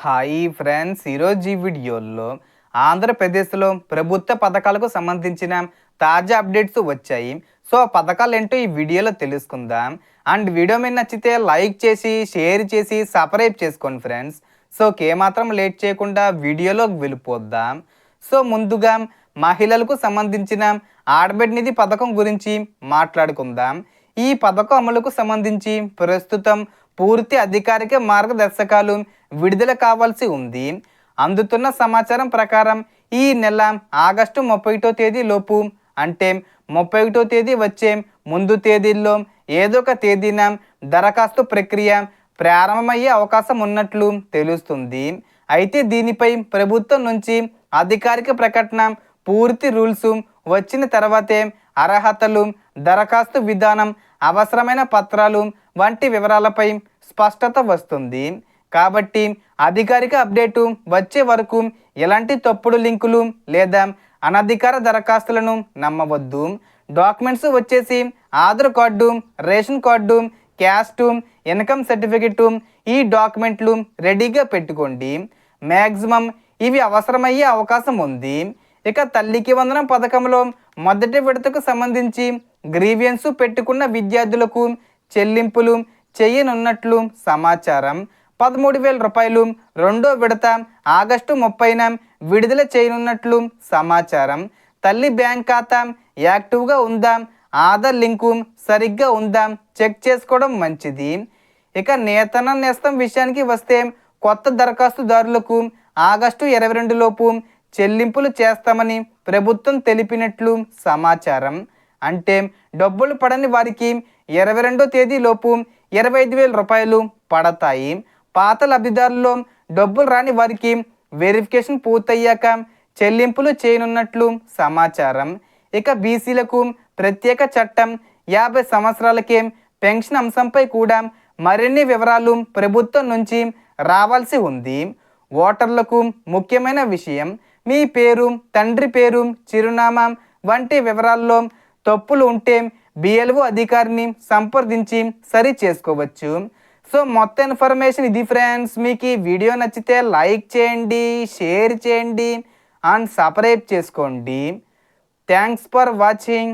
Hi friends, ఈరోజు ఈ వీడియోలో ఆంధ్రప్రదేశ్లో ప్రభుత్వ పథకాలకు సంబంధించిన తాజా అప్డేట్స్ వచ్చాయి. సో ఆ పథకాలు ఏంటో ఈ వీడియోలో తెలుసుకుందాం. అండ్ వీడియో మీద నచ్చితే లైక్ చేసి షేర్ చేసి సబ్స్క్రైబ్ చేసుకోండి ఫ్రెండ్స్. సో ఏమాత్రం లేట్ చేయకుండా వీడియోలోకి వెళ్ళిపోద్దాం. సో ముందుగా మహిళలకు సంబంధించిన ఆడబిడ్డ నిధి పథకం గురించి మాట్లాడుకుందాం. ఈ పథకం అమలుకు సంబంధించి ప్రస్తుతం పూర్తి అధికారిక మార్గదర్శకాలు విడుదల కావాల్సి ఉంది. అందుతున్న సమాచారం ప్రకారం ఈ నెల ఆగస్టు 31వ తేదీ లోపు, అంటే 31వ తేదీ వచ్చే ముందు తేదీల్లో ఏదో ఒక తేదీన దరఖాస్తు ప్రక్రియ ప్రారంభమయ్యే అవకాశం ఉన్నట్లు తెలుస్తుంది. అయితే దీనిపై ప్రభుత్వం నుంచి అధికారిక ప్రకటన, పూర్తి రూల్స్ వచ్చిన తర్వాతే అర్హతలు, దరఖాస్తు విధానం, అవసరమైన పత్రాలు వంటి వివరాలపై స్పష్టత వస్తుంది. కాబట్టి అధికారిక అప్డేటు వచ్చే వరకు ఎలాంటి తప్పుడు లింకులు లేదా అనధికార దరఖాస్తులను నమ్మవద్దు. డాక్యుమెంట్స్ వచ్చేసి Aadhaar card, ration card, caste, income certificate, ఈ డాక్యుమెంట్లు రెడీగా పెట్టుకోండి. మ్యాక్సిమం ఇవి అవసరమయ్యే అవకాశం ఉంది. ఇక తల్లికి వందనం పథకంలో మొదటి విడతకు సంబంధించి గ్రీవియన్స్ పెట్టుకున్న విద్యార్థులకు చెల్లింపులు చేయనున్నట్లు సమాచారం. 13,000 రూపాయలు రెండో విడత ఆగస్టు 30న విడుదల చేయనున్నట్లు సమాచారం. తల్లి బ్యాంక్ ఖాతా యాక్టివ్గా ఉందా, ఆధార్ లింకు సరిగ్గా ఉందా చెక్ చేసుకోవడం మంచిది. ఇక నేతన నేస్తం విషయానికి వస్తే కొత్త దరఖాస్తుదారులకు ఆగస్టు 22 లోపు చెల్లింపులు చేస్తామని ప్రభుత్వం తెలిపినట్లు సమాచారం. అంటే డబ్బులు పడని వారికి 22వ తేదీలోపు 25,000 రూపాయలు పడతాయి. పాత లబ్ధిదారుల్లో డబ్బులు రాని వారికి వెరిఫికేషన్ పూర్తయ్యాక చెల్లింపులు చేయనున్నట్లు సమాచారం. ఇక బీసీలకు ప్రత్యేక చట్టం 50 సంవత్సరాలకే పెన్షన్ అంశంపై కూడా మరిన్ని వివరాలు ప్రభుత్వం నుంచి రావాల్సి ఉంది. ఓటర్లకు ముఖ్యమైన విషయం, మీ పేరు, తండ్రి పేరు, చిరునామా వంటి వివరాల్లో తప్పులు ఉంటే బిఎల్ఓ అధికారిని సంప్రదించి సరి చేసుకోవచ్చు. సో మొత్తం ఇన్ఫర్మేషన్ ఇది ఫ్రెండ్స్. మీకు ఈ వీడియో నచ్చితే లైక్ చేయండి, షేర్ చేయండి అండ్ సబ్స్క్రైబ్ చేసుకోండి. Thanks for watching.